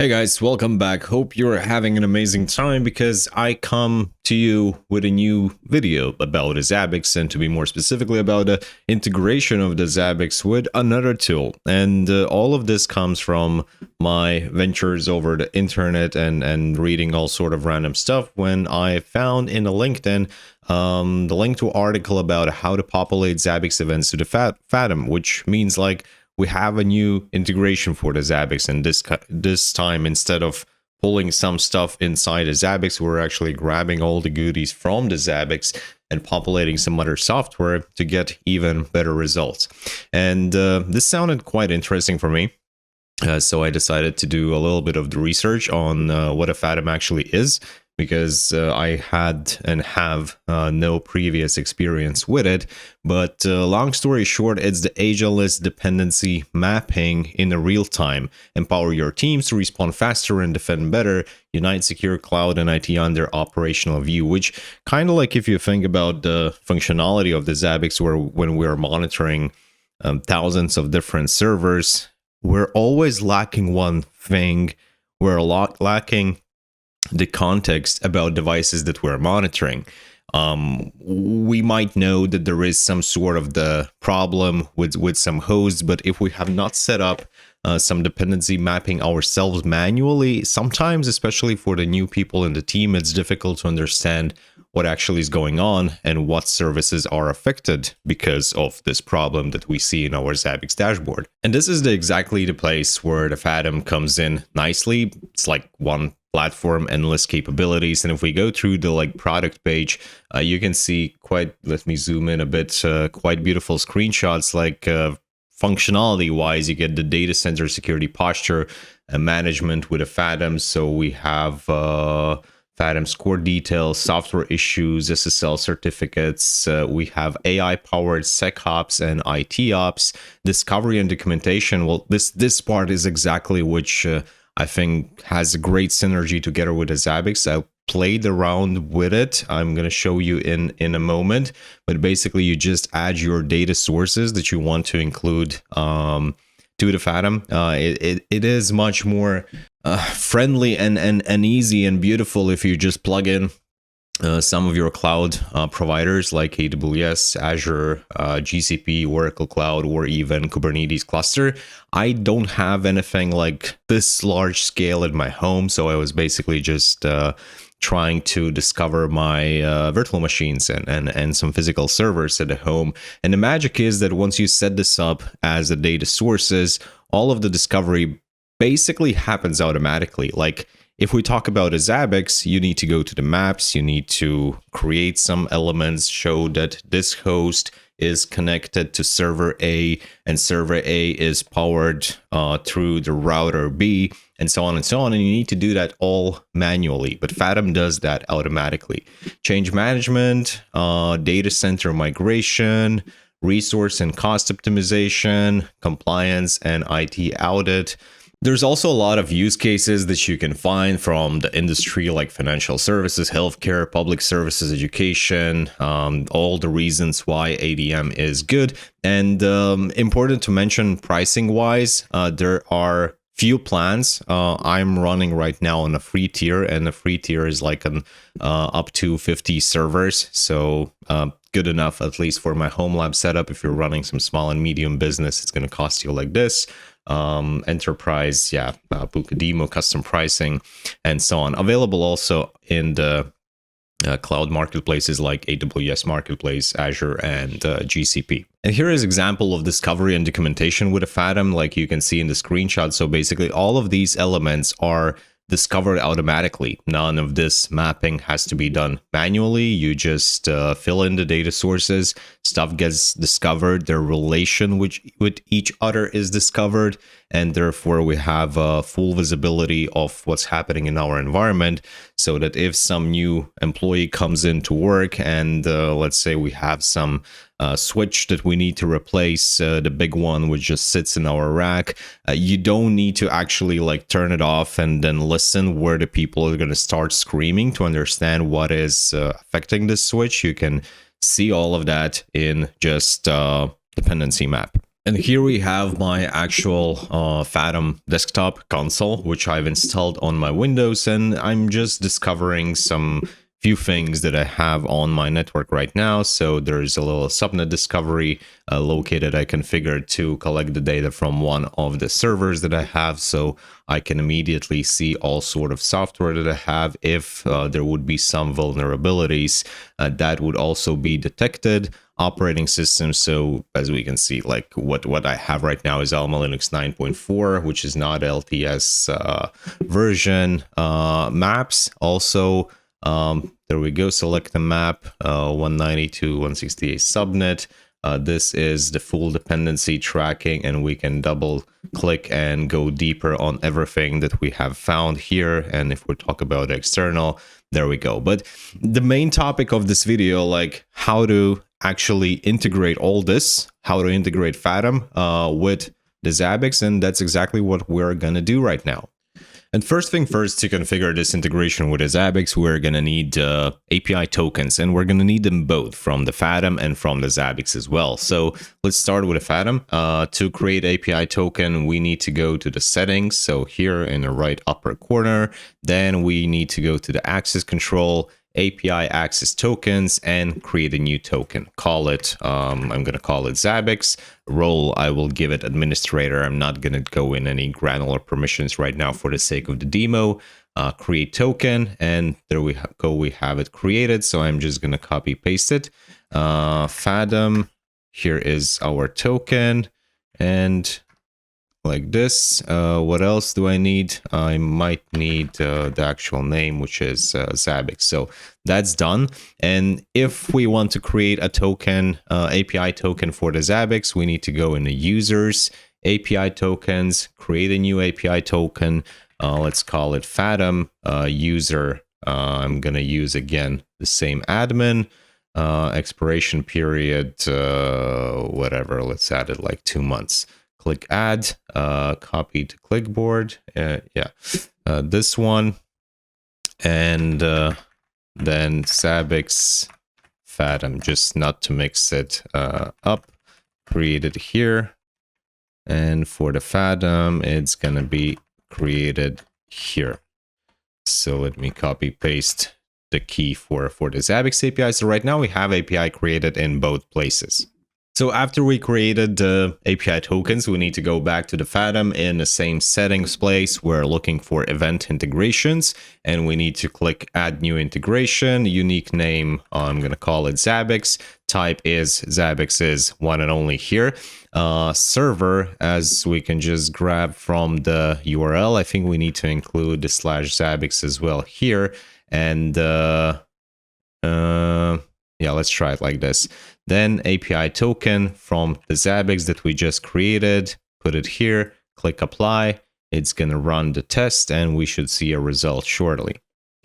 Hey guys, welcome back. Hope you're having an amazing time because I come to you with a new video about the Zabbix, and to be more specifically about the integration of the Zabbix with another tool. And all of this comes from my ventures over the internet and reading all sort of random stuff when I found in the LinkedIn the link to an article about how to populate Zabbix events to the Faddom, which means like we have a new integration for the Zabbix, and this time, instead of pulling some stuff inside the Zabbix, we're actually grabbing all the goodies from the Zabbix and populating some other software to get even better results. And this sounded quite interesting for me. So I decided to do a little bit of the research on what a Faddom actually is, because I had and have no previous experience with it. But long story short, it's the ageless dependency mapping in the real time. Empower your teams to respond faster and defend better. Unite secure cloud and IT under operational view, which kind of like if you think about the functionality of the Zabbix, where when we're monitoring thousands of different servers, we're always lacking one thing. We're lacking the context about devices that we're monitoring. We might know that there is some sort of the problem with some hosts, but if we have not set up some dependency mapping ourselves manually, sometimes, especially for the new people in the team, it's difficult to understand what actually is going on and what services are affected because of this problem that we see in our Zabbix dashboard. And this is exactly the place where the Faddom comes in nicely. It's like one platform, endless capabilities. And if we go through the product page, you can see let me zoom in a bit, quite beautiful screenshots. Functionality wise, you get the data center security posture management with a Faddom. So we have Faddom score details, software issues, SSL certificates. We have AI powered SecOps and IT ops, discovery and documentation. Well, this part is exactly which I think has a great synergy together with the Zabbix. I played around with it. I'm going to show you in a moment, but basically you just add your data sources that you want to include to the Faddom. It is much more friendly and easy and beautiful if you just plug in some of your cloud providers like AWS, Azure, GCP, Oracle Cloud, or even Kubernetes cluster. I don't have anything like this large scale in my home, so I was basically just trying to discover my virtual machines and some physical servers at the home. And the magic is that once you set this up as a data sources, all of the discovery basically happens automatically. Like, if we talk about a Zabbix, you need to go to the maps, you need to create some elements, show that this host is connected to server A, and server A is powered through the router B, and so on and so on. And you need to do that all manually, but Faddom does that automatically. Change management, data center migration, resource and cost optimization, compliance and IT audit. There's also a lot of use cases that you can find from the industry, like financial services, healthcare, public services, education, all the reasons why ADM is good. And important to mention, pricing wise, there are few plans. I'm running right now on a free tier, and the free tier is like an up to 50 servers. So good enough, at least for my home lab setup. If you're running some small and medium business, it's going to cost you like this. Enterprise, Bucademo, custom pricing, and so on. Available also in the cloud marketplaces like AWS Marketplace, Azure, and GCP. And here is an example of discovery and documentation with a Faddom, like you can see in the screenshot. So basically all of these elements are discovered automatically. None of this mapping has to be done manually. You just fill in the data sources, stuff gets discovered, their relation with each other is discovered, and therefore we have full visibility of what's happening in our environment, so that if some new employee comes into work and let's say we have some switch that we need to replace, the big one which just sits in our rack, you don't need to actually turn it off and then listen where the people are going to start screaming to understand what is affecting this switch. You can see all of that in just dependency map. And here we have my actual Faddom desktop console, which I've installed on my Windows, and I'm just discovering some few things that I have on my network right now. So there's a little subnet discovery located. I configured to collect the data from one of the servers that I have, so I can immediately see all sort of software that I have. If there would be some vulnerabilities, that would also be detected. Operating system, so as we can see, like what I have right now is Alma Linux 9.4, which is not LTS version. Maps also, there we go, select the map, 192.168 subnet. This is the full dependency tracking, and we can double click and go deeper on everything that we have found here. And if we talk about external, there we go. But the main topic of this video, like how to actually integrate all this, how to integrate Faddom with the Zabbix, and that's exactly what we're gonna do right now. And first thing first, to configure this integration with the Zabbix, we're going to need API tokens, and we're going to need them both from the Faddom and from the Zabbix as well. So let's start with the Faddom. To create API token, we need to go to the settings. So here in the right upper corner, then we need to go to the access control, API access tokens, and create a new token. Call it, I'm going to call it Zabbix. Role, I will give it administrator. I'm not going to go in any granular permissions right now for the sake of the demo. Create token, and there we go. We have it created. So I'm just going to copy paste it. Faddom, here is our token, and like this. What else do I need? I might need the actual name, which is Zabbix. So that's done. And if we want to create a token, API token for the Zabbix, we need to go into users, API tokens, create a new API token. Let's call it Faddom user. I'm going to use again the same admin. Expiration period, whatever. Let's add it like 2 months. Click add, copy to clipboard, this one, and then Zabbix Faddom, just not to mix it up, created here, and for the Faddom, it's gonna be created here. So let me copy paste the key for the Zabbix API. So right now we have API created in both places. So after we created the API tokens, we need to go back to the Faddom in the same settings place. We're looking for event integrations, and we need to click add new integration, unique name. I'm going to call it Zabbix. Type is Zabbix is one and only here. Server, as we can just grab from the URL, I think we need to include the /Zabbix as well here. And yeah, let's try it like this. Then API token from the Zabbix that we just created, put it here, click apply. It's going to run the test, and we should see a result shortly.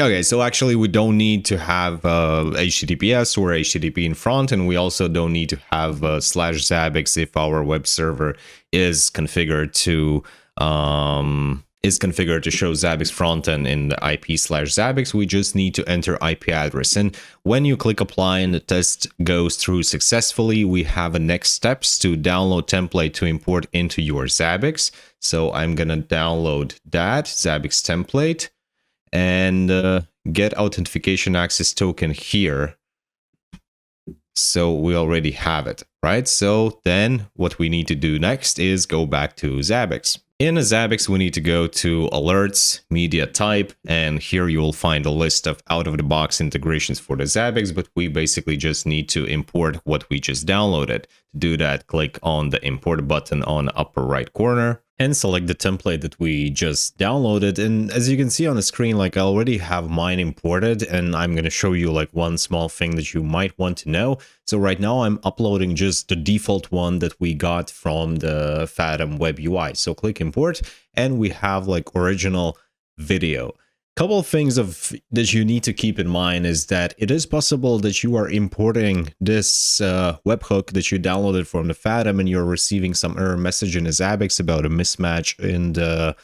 Okay, so actually we don't need to have HTTPS or HTTP in front, and we also don't need to have /Zabbix if our web server is configured to show Zabbix frontend in the IP /Zabbix. We just need to enter IP address. And when you click apply and the test goes through successfully, we have a next steps to download template to import into your Zabbix. So I'm going to download that Zabbix template and get authentication access token here. So we already have it, right? So then what we need to do next is go back to Zabbix. In a Zabbix, we need to go to alerts, media type, and here you will find a list of out-of-the-box integrations for the Zabbix, but we basically just need to import what we just downloaded. To do that, click on the import button on the upper right corner and select the template that we just downloaded. And as you can see on the screen, like I already have mine imported, and I'm going to show you like one small thing that you might want to know. So right now I'm uploading just the default one that we got from the Faddom web UI. So click import, and we have like original video. Couple of things that you need to keep in mind is that it is possible that you are importing this webhook that you downloaded from the Faddom, and you're receiving some error message in the Zabbix about a mismatch in the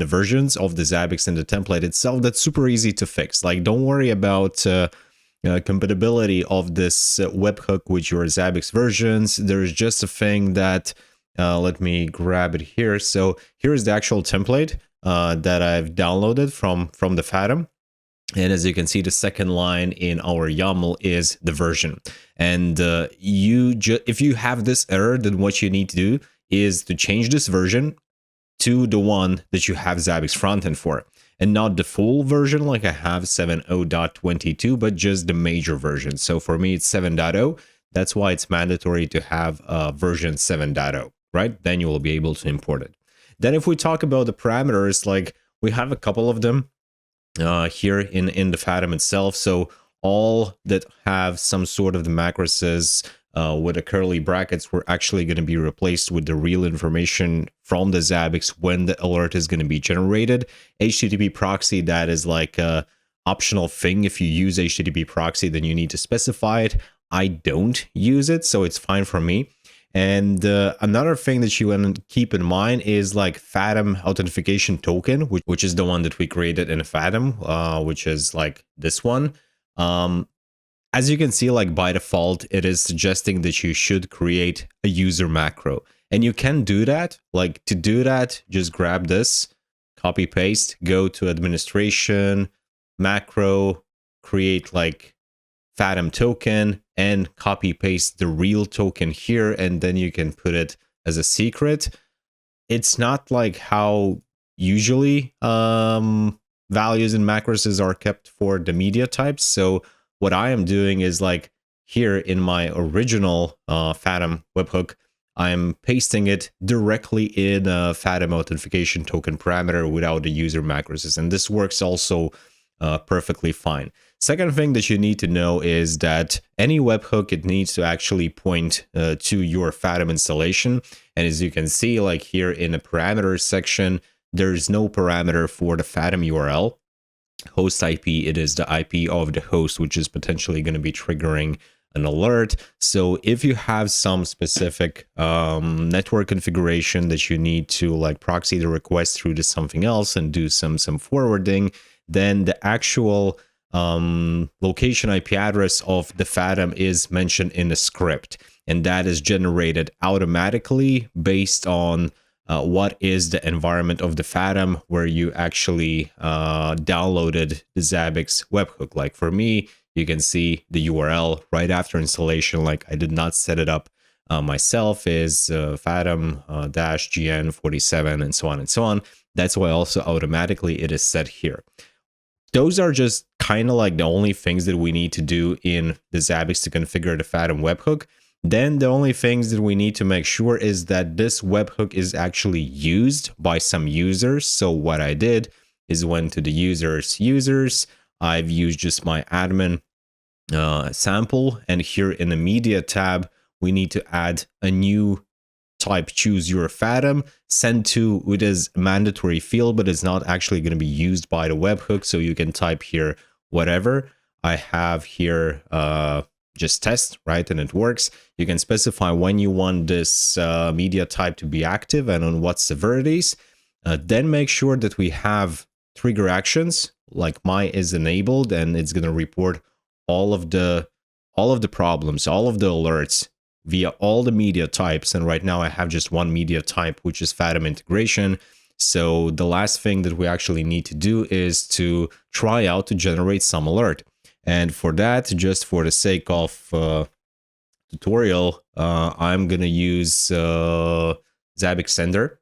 versions of the Zabbix and the template itself. That's super easy to fix. Like, don't worry about compatibility of this webhook with your Zabbix versions. There's just a thing that Let me grab it here. So here's the actual template that I've downloaded from the Faddom. And as you can see, the second line in our YAML is the version. And if you have this error, then what you need to do is to change this version to the one that you have Zabbix frontend for, and not the full version like I have 7.0.22, but just the major version. So for me, it's 7.0. That's why it's mandatory to have version 7.0, right? Then you will be able to import it. Then if we talk about the parameters, like we have a couple of them here in the Faddom itself. So all that have some sort of the macros with the curly brackets were actually going to be replaced with the real information from the Zabbix when the alert is going to be generated. HTTP proxy, that is like a optional thing. If you use HTTP proxy, then you need to specify it. I don't use it, so it's fine for me. And another thing that you want to keep in mind is like Faddom authentication token, which is the one that we created in Faddom, which is like this one. As you can see, like by default, it is suggesting that you should create a user macro. And you can do that. Like to do that, just grab this, copy paste, go to administration, macro, create like Faddom token, and copy paste the real token here, and then you can put it as a secret. It's not like how usually values and macros are kept for the media types. So what I am doing is like here in my original Faddom webhook, I'm pasting it directly in a Faddom authentication token parameter without the user macros, and this works also perfectly fine. Second thing that you need to know is that any webhook, it needs to actually point to your Faddom installation. And as you can see, like here in the parameters section, there's no parameter for the Faddom URL. Host IP, it is the IP of the host, which is potentially going to be triggering an alert. So if you have some specific network configuration that you need to like proxy the request through to something else and do some forwarding, then the actual location IP address of the Faddom is mentioned in the script, and that is generated automatically based on what is the environment of the Faddom where you actually downloaded the Zabbix webhook. Like for me, you can see the URL right after installation. Like I did not set it up myself, is Faddom-GN47 and so on and so on. That's why also automatically it is set here. Those are just kind of like the only things that we need to do in the Zabbix to configure the Faddom webhook. Then the only things that we need to make sure is that this webhook is actually used by some users. So what I did is went to the users. I've used just my admin sample, and here in the media tab, we need to add a new type, choose your Faddom, send to, it is a mandatory field, but it's not actually going to be used by the webhook. So you can type here whatever. I have here just test, right? And it works. You can specify when you want this media type to be active and on what severities. Then make sure that we have trigger actions, like my is enabled, and it's going to report all of the problems, all of the alerts via all the media types. And right now I have just one media type, which is Faddom integration. So the last thing that we actually need to do is to try out to generate some alert. And for that, just for the sake of tutorial, I'm going to use ZABBIX sender.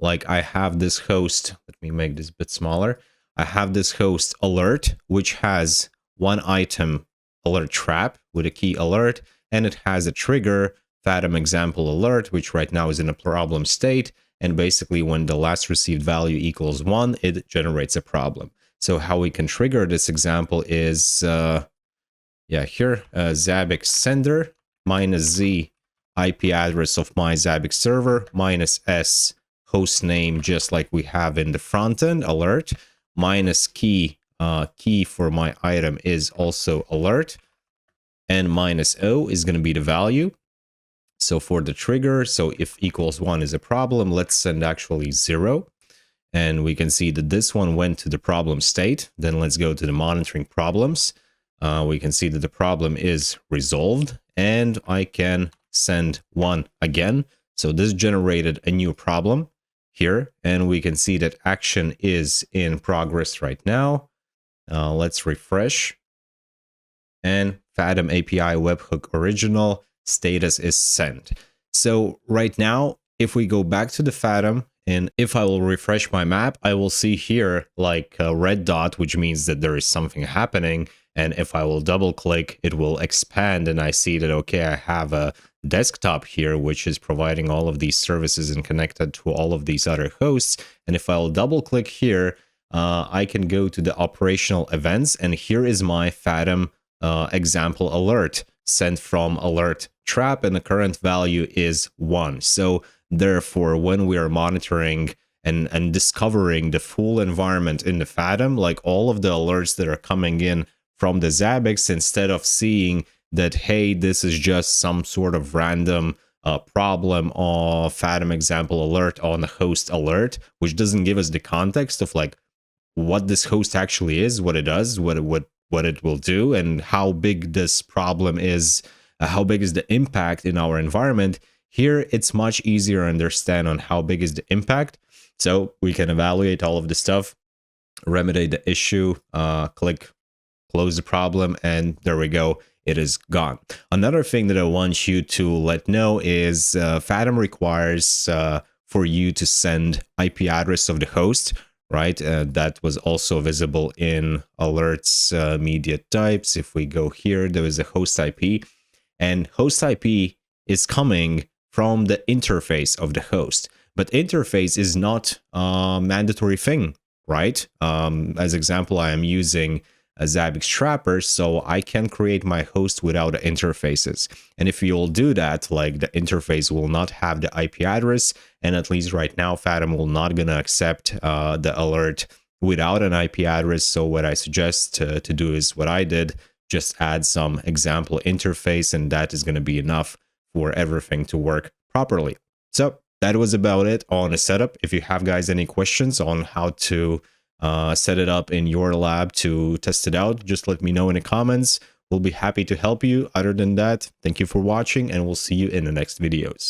Like I have this host, let me make this a bit smaller. I have this host alert, which has one item alert trap with a key alert, and it has a trigger Faddom example alert, which right now is in a problem state. And basically when the last received value equals 1, it generates a problem. So how we can trigger this example is, here, ZABBIX sender -z IP address of my ZABBIX server -s host name, just like we have in the front end alert, -key, key for my item is also alert, and -o is going to be the value. So for the trigger, so if equals 1 is a problem, let's send actually 0. And we can see that this one went to the problem state. Then let's go to the monitoring problems. We can see that the problem is resolved, and I can send 1 again. So this generated a new problem here, and we can see that action is in progress right now. Let's refresh. And Faddom API Webhook original status is sent. So right now, if we go back to the Faddom, and if I will refresh my map, I will see here like a red dot, which means that there is something happening. And if I will double click, it will expand, and I see that, okay, I have a desktop here, which is providing all of these services and connected to all of these other hosts. And if I'll double click here, I can go to the operational events, and here is my Faddom example alert sent from alert trap, and the current value is 1. So therefore, when we are monitoring and discovering the full environment in the Faddom, like all of the alerts that are coming in from the Zabbix, instead of seeing that, hey, this is just some sort of random problem or Faddom example alert on the host alert, which doesn't give us the context of like what this host actually is, what it does, what it will do, and how big this problem is, how big is the impact in our environment. Here, it's much easier to understand on how big is the impact. So we can evaluate all of the stuff, remedy the issue, click close the problem, and there we go. It is gone. Another thing that I want you to let know is Faddom requires for you to send IP address of the host, right? That was also visible in alerts media types. If we go here, there is a host IP, and host IP is coming from the interface of the host. But interface is not a mandatory thing, right? As example, I am using a Zabbix Trapper, so I can create my host without the interfaces. And if you'll do that, like the interface will not have the IP address, and at least right now, Faddom will not gonna accept the alert without an IP address. So what I suggest to do is what I did, just add some example interface, and that is gonna be enough for everything to work properly. So that was about it on the setup. If you have guys any questions on how to set it up in your lab to test it out, just let me know in the comments. We'll be happy to help you. Other than that, thank you for watching, and we'll see you in the next videos.